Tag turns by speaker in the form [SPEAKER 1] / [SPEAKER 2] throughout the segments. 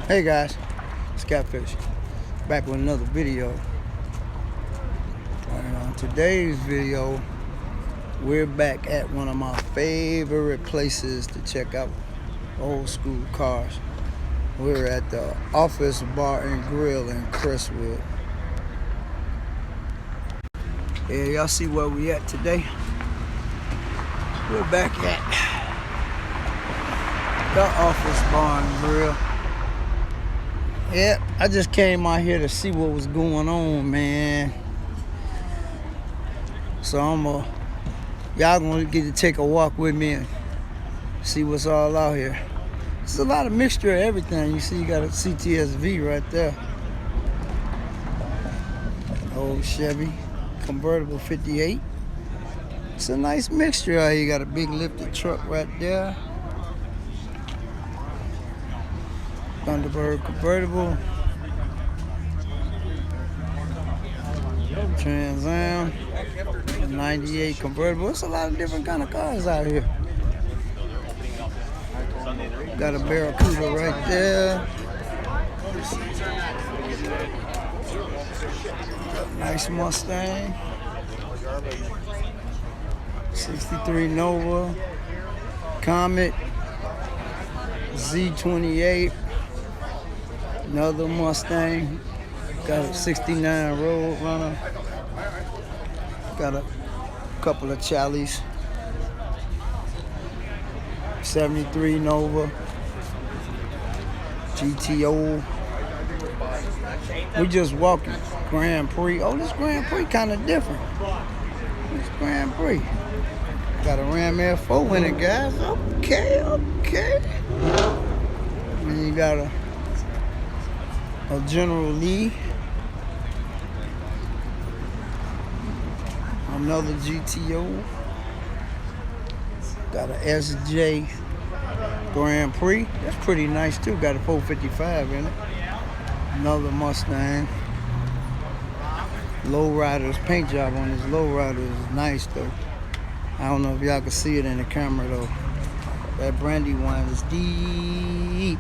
[SPEAKER 1] Hey guys, it's Catfish, back with another video. And on today's video, we're back at one of my favorite places to check out old school cars. We're at the Office Bar&Grill in Crestwood. Yeah, y'all see where we at today? We're back at the Office Bar&Grill. Yeah, I just came out here to see what was going on, man. So y'all gonna get to take a walk with me and see what's all out here. It's a lot of mixture of everything. You see, you got a CTSV right there. Old Chevy convertible 58. It's a nice mixture out here. You got a big lifted truck right there. Thunderbird convertible, Trans Am, 98 convertible. It's a lot of different kind of cars out here. Got a Barracuda right there. Nice Mustang. 63 Nova, Comet, Z28. Another Mustang. Got a 69 Road Runner. Got a couple of Challies. 73 Nova. GTO. We just walking. Grand Prix. Oh, this Grand Prix kind of different. This Grand Prix. Got a Ram Air4 in it, guys. Okay. And you got a General Lee, another GTO, got a SJ Grand Prix. That's pretty nice too. Got a 455 in it. Another Mustang. Lowrider's paint job on this lowrider is nice though. I don't know if y'all can see it in the camera though. That brandy wine is deep.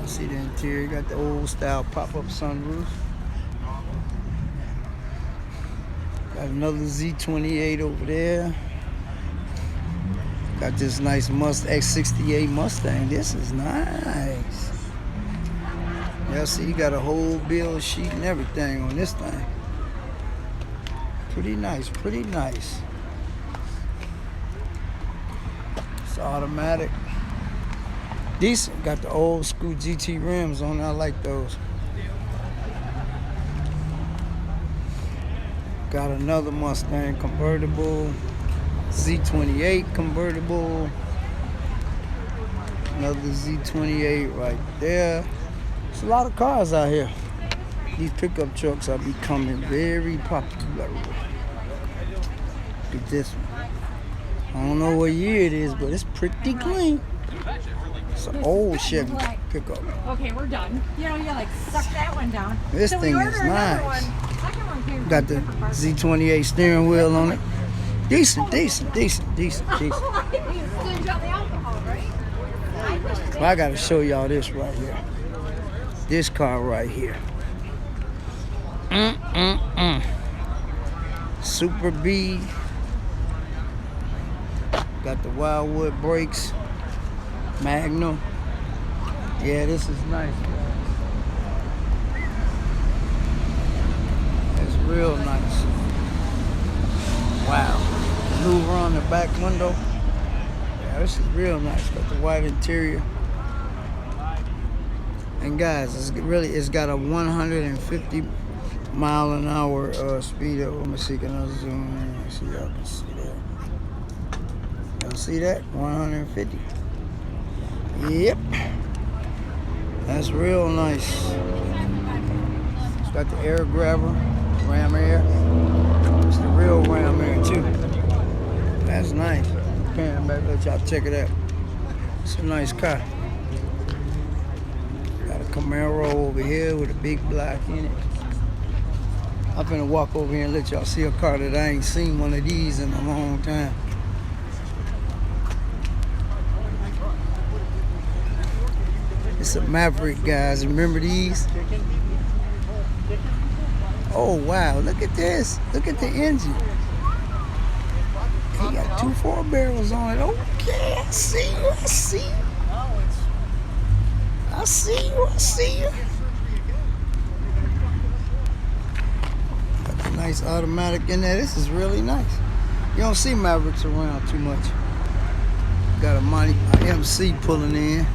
[SPEAKER 1] See the interior, got the old style pop-up sunroof. Got another Z28 over there. Got this nice X68 Mustang. This is nice. Y'all see, you got a whole bill sheet and everything on this thing. Pretty nice, pretty nice. It's automatic. Decent. Got the old school GT rims on. I like those. Got another Mustang convertible. Z28 convertible. Another Z28 right there. There's a lot of cars out here. These pickup trucks are becoming very popular. Look at this one. I don't know what year it is, but it's pretty clean. It's an old Chevy pickup.
[SPEAKER 2] Okay, we're done. You know, you like suck that one down.
[SPEAKER 1] This thing is nice. Got the Z28 steering wheel on it. Decent. Well, I gotta show y'all this right here. This car right here. Super B. Got the Wildwood brakes. Magnum. Yeah, this is nice, guys. It's real nice. Wow. Louver on the back window. Yeah, this is real nice. Got the white interior. And guys, it's got a 150 mile an hour speed up. Let me see, can I zoom in? See, y'all can see that. Y'all see that? 150. Yep, that's real nice. It's got the air grabber, Ram Air. It's the real Ram Air too. That's nice. Pan back, let y'all check it out. It's a nice car. Got a Camaro over here with a big block in it. I'm finna walk over here and let y'all see a car that I ain't seen one of these in a long time. It's a Maverick, guys. Remember these? Oh, wow. Look at this. Look at the engine. He got 2 4-barrels on it. Okay, I see you. I see you. I see you. I see you. Got the nice automatic in there. This is really nice. You don't see Mavericks around too much. Got a mighty MC pulling in.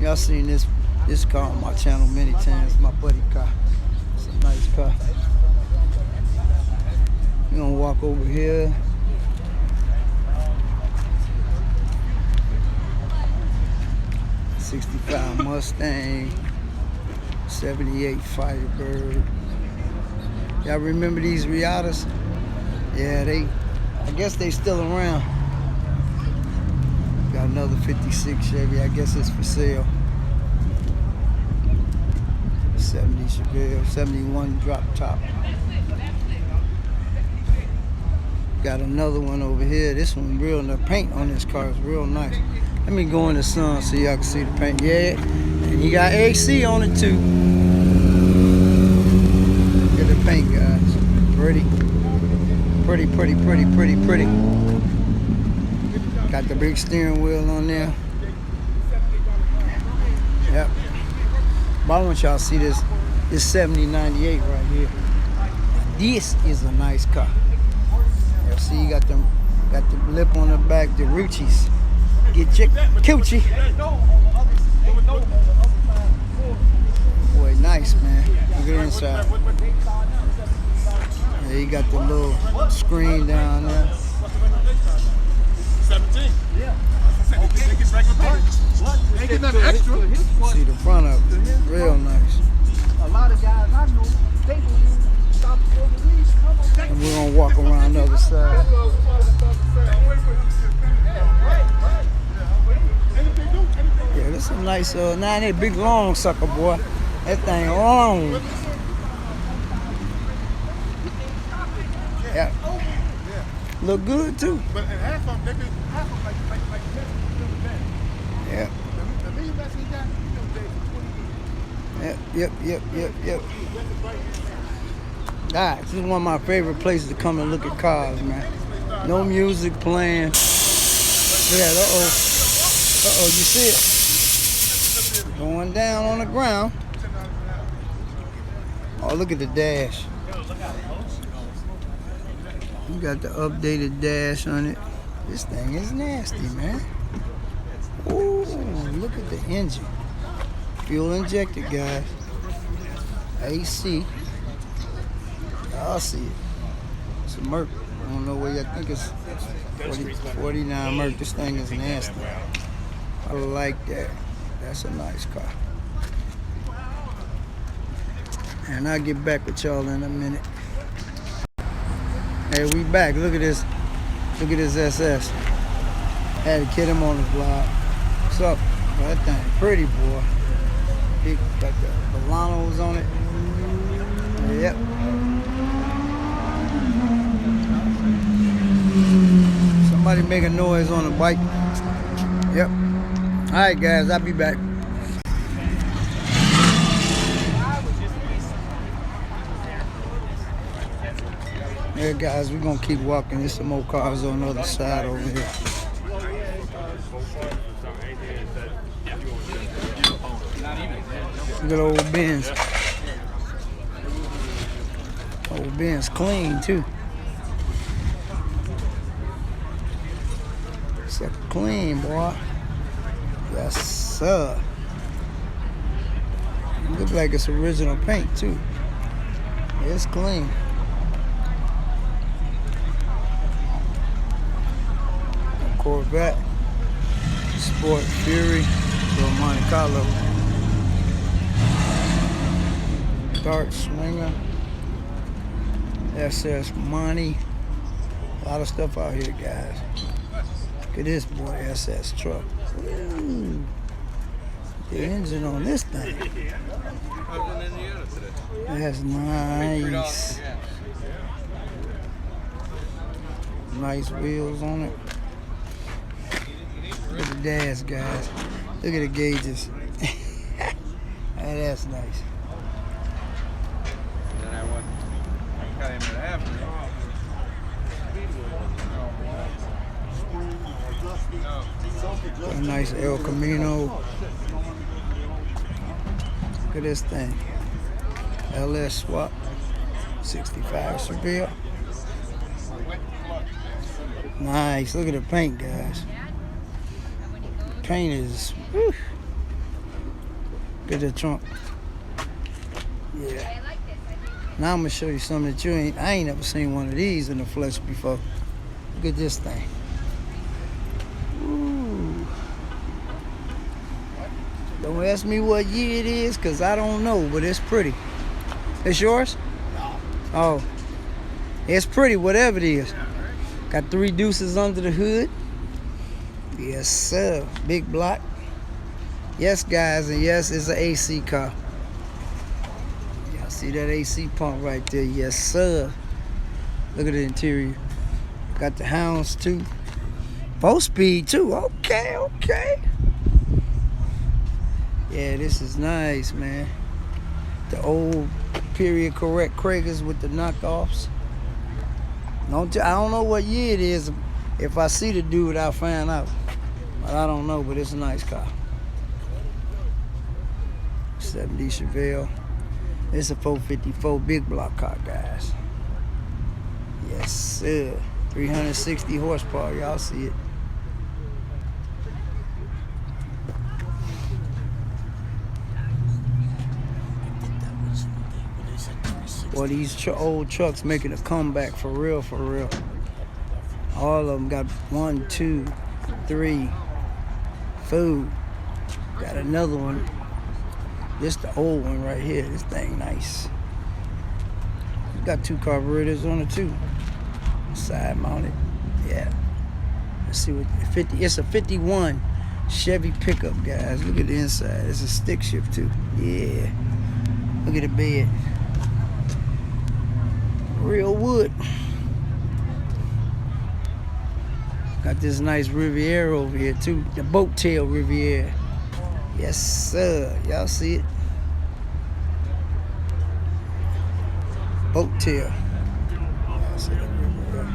[SPEAKER 1] Y'all seen this car on my channel many times. My buddy car. It's a nice car. We're gonna walk over here. '65 Mustang, '78 Firebird. Y'all remember these Riatas? Yeah, I guess they still around. Got another 56 Chevy. I guess it's for sale. 70 Chevelle, 71 drop top. Got another one over here. This one real, the paint on this car is real nice. Let me go in the sun so y'all can see the paint. Yeah, and you got AC on it too. Look at the paint, guys. Pretty. Pretty, pretty, pretty, pretty, pretty. Got the big steering wheel on there. Yep. But I want y'all to see this 7098 right here. This is a nice car. You see, you got the lip on the back, the Ruchis. Get your coochie. Boy, nice, man. Look at the inside. Yeah, you got the little screen down there.
[SPEAKER 3] 17. Yeah. Ain't get nothing extra.
[SPEAKER 1] See the front of it. Real nice.
[SPEAKER 3] A lot of guys I know, they believe stop for the lease.
[SPEAKER 1] And we're gonna walk around the other side. Yeah, this is a nice now that big long sucker, boy. That thing long. Yeah. Look good too.
[SPEAKER 3] But half of them, like
[SPEAKER 1] yeah. Yep. Ah, this is one of my favorite places to come and look at cars, man. No music playing. Yeah, you see it? Going down on the ground. Oh, look at the dash. You got the updated dash on it. This thing is nasty, man. Ooh, look at the engine. Fuel injected, guys. AC. Y'all see it. It's a Merc. I don't know where you think it's 49 Merc. This thing is nasty. I like that. That's a nice car. And I'll get back with y'all in a minute. Hey, we back. Look at this. Look at this SS. Had to kid him on the vlog. What's up? Oh, that thing pretty, boy. Big, got the Volanos on it. Yep. Somebody make a noise on the bike. Yep. All right, guys. I'll be back. Yeah, guys, we're gonna keep walking. There's some more cars on the other side over here. Good old Benz. Old Benz clean too. It's a clean, boy. Yes, sir. It look like it's original paint too. It's clean. Corvette, Sport Fury, little Monte Carlo, Dart Swinger, SS Money, a lot of stuff out here, guys. Look at this boy, SS truck. Ooh, the engine on this thing. That's nice. Nice wheels on it. dash, guys. Look at the gauges. Hey, that's nice. A nice El Camino. Look at this thing. LS swap. 65 Seville. Nice. Look at the paint, guys. Paint is. Whew. Look at the trunk. Yeah. Now I'm gonna show you something that I ain't never seen one of these in the flesh before. Look at this thing. Ooh. Don't ask me what year it is, cause I don't know, but it's pretty. It's yours?
[SPEAKER 3] No.
[SPEAKER 1] Oh. It's pretty, whatever it is. Got 3 deuces under the hood. Yes, sir. Big block. Yes, guys, and yes, it's an AC car. Y'all see that AC pump right there? Yes, sir. Look at the interior. Got the hounds, too. 4-speed, too. Okay, okay. Yeah, this is nice, man. The old period correct Kragers with the knockoffs. I don't know what year it is. If I see the dude, I'll find out. But I don't know, but it's a nice car. 70 Chevelle. It's a 454 big block car, guys. Yes, sir. 360 horsepower. Y'all see it. Well, these old trucks making a comeback for real, for real. All of them got 1, 2, 3, 4. Got another one. This the old one right here. This thing nice. Got 2 carburetors on it too. Side mounted. Yeah. Let's see what 50. It's a 51 Chevy pickup, guys. Look at the inside. It's a stick shift too. Yeah. Look at the bed. Real wood. Got this nice Riviera over here too. The boat tail Riviera. Yes, sir. Y'all see it? Boat tail. Y'all see that Riviera?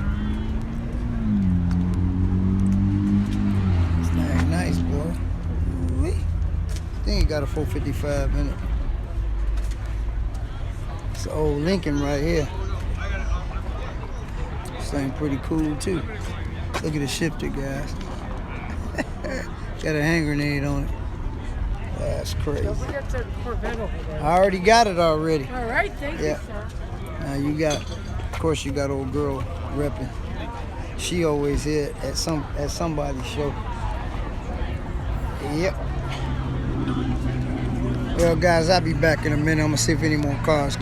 [SPEAKER 1] It's dang nice, boy. Ooh-wee. I think it got a 455 in it. It's an old Lincoln right here. This thing pretty cool too. Look at the shifter, guys. Got a hand grenade on it. That's crazy.
[SPEAKER 2] Don't forget the Corvette over there.
[SPEAKER 1] I already got it already.
[SPEAKER 2] All right, thank you, sir.
[SPEAKER 1] Now you got, of course, you got old girl repping. She always here at somebody's show. Yep. Well, guys, I'll be back in a minute. I'm gonna see if any more cars.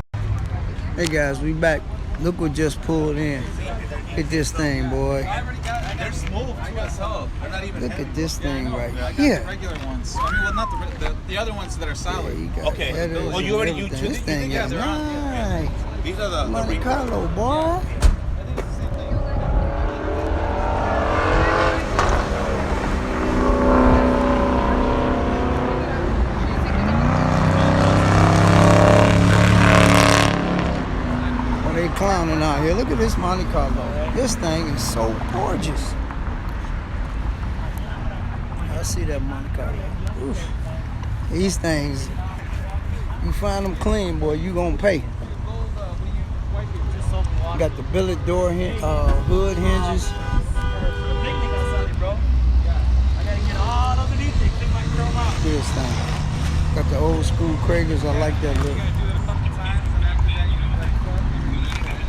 [SPEAKER 1] Hey guys, we back. Look what just pulled in. Look at this thing, boy.
[SPEAKER 4] They're smooth to us, huh? They're not even
[SPEAKER 1] Look
[SPEAKER 4] heavy.
[SPEAKER 1] at this thing right
[SPEAKER 4] I got
[SPEAKER 1] here.
[SPEAKER 4] the regular ones. I mean, well, not the other ones that are solid.
[SPEAKER 1] Yeah, you got
[SPEAKER 4] Okay.
[SPEAKER 1] headers
[SPEAKER 4] Oh,
[SPEAKER 1] and
[SPEAKER 4] you already
[SPEAKER 1] everything.
[SPEAKER 4] you
[SPEAKER 1] This thing
[SPEAKER 4] yeah,
[SPEAKER 1] is
[SPEAKER 4] they're on. Yeah.
[SPEAKER 1] nice.
[SPEAKER 4] These are the
[SPEAKER 1] Monte
[SPEAKER 4] rebuilds.
[SPEAKER 1] Carlo, boy. They clowning out here. Look at this Monte Carlo. This thing is so gorgeous. I see that Monte Carlo. Oof. These things, you find them clean, boy, you gonna pay. You got the billet door hood hinges. This thing. Got the old school Kragers. I like that look.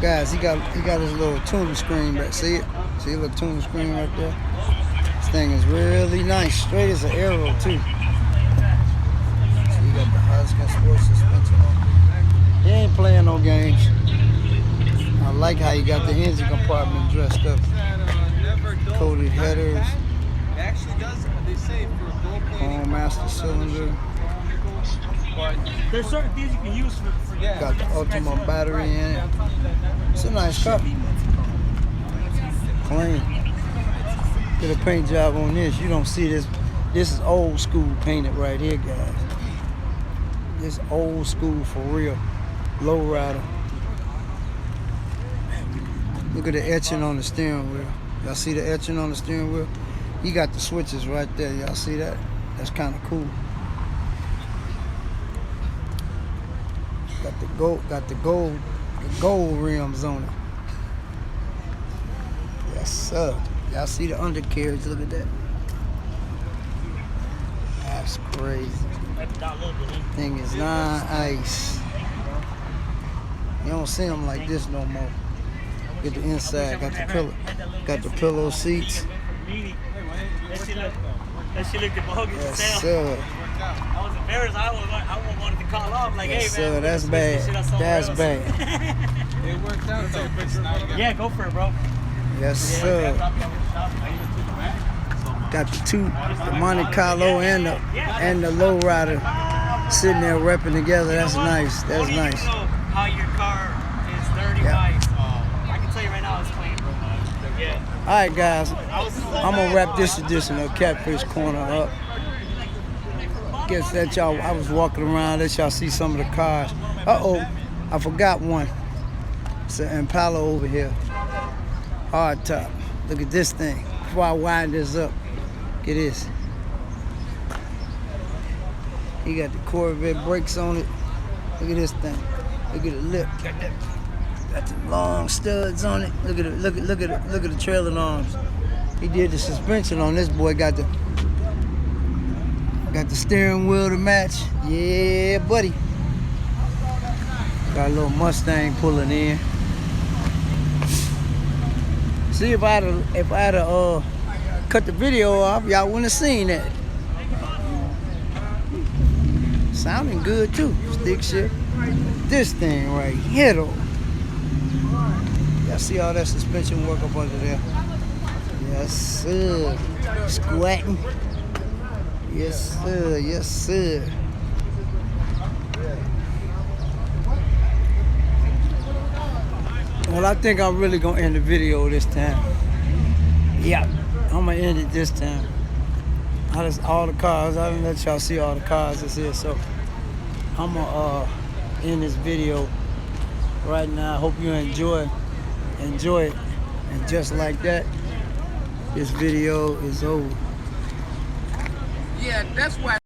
[SPEAKER 1] Guys, he got his little tuner screen back. See it? See a little tuner screen right there? This thing is really nice. Straight as an arrow too. So you got the Husky sports suspension on. He ain't playing no games. I like how you got the engine compartment dressed up. Coated headers.
[SPEAKER 4] It actually does. They say for gold plating.
[SPEAKER 1] Chrome master cylinder.
[SPEAKER 5] There's certain things you can use for yeah.
[SPEAKER 1] Got the Ultima battery in it. It's a nice car. Clean. Get a paint job on this. You don't see this This is old school painted right here, guys. This old school for real. Low rider. Look at the etching on the steering wheel. Y'all see the etching on the steering wheel? He got the switches right there. Y'all see that? That's kind of cool. Got the gold rims on it. Yes, sir. Y'all see the undercarriage? Look at that. That's crazy. Thing is non-ice. You don't see them like this no more. Get the inside. Got the pillow seats.
[SPEAKER 5] That shit looked bogus as
[SPEAKER 1] Yes,
[SPEAKER 5] hell.
[SPEAKER 1] sir.
[SPEAKER 5] I was embarrassed. I wanted to call off. Like,
[SPEAKER 1] Yes,
[SPEAKER 5] hey, man.
[SPEAKER 1] sir. That's bad. That's bad.
[SPEAKER 4] It worked out though.
[SPEAKER 5] Yeah, go for it, bro.
[SPEAKER 1] Yes, sir. Got the Monte Carlo and the low rider sitting there repping together. That's nice. That's nice.
[SPEAKER 5] I don't even know how your car is 30 miles. I can tell you right now it's clean, bro. Yeah.
[SPEAKER 1] All right, guys. I'm gonna wrap this edition of Catfish Corner up. Guess that y'all. I was walking around. Let y'all see some of the cars. I forgot one. It's an Impala over here. Hard top. Look at this thing. Before I wind this up, look at this. He got the Corvette brakes on it. Look at this thing. Look at the lip. Got the long studs on it. Look at it. Look at the trailing arms. He did the suspension on this boy. Got the steering wheel to match. Yeah, buddy. Got a little Mustang pulling in. See, if I had cut the video off, y'all wouldn't have seen that. Sounding good too. Stick shift. This thing right here though. Y'all see all that suspension work up under there? Yes, sir. Squatting. Yes, sir. Yes, sir. Well, I think I'm really gonna end the video this time. Yeah, I'm gonna end it this time. All the cars. I didn't let y'all see all the cars that's here, so I'm gonna end this video right now. I hope you enjoy it, and just like that, this video is over.
[SPEAKER 3] Yeah, that's why.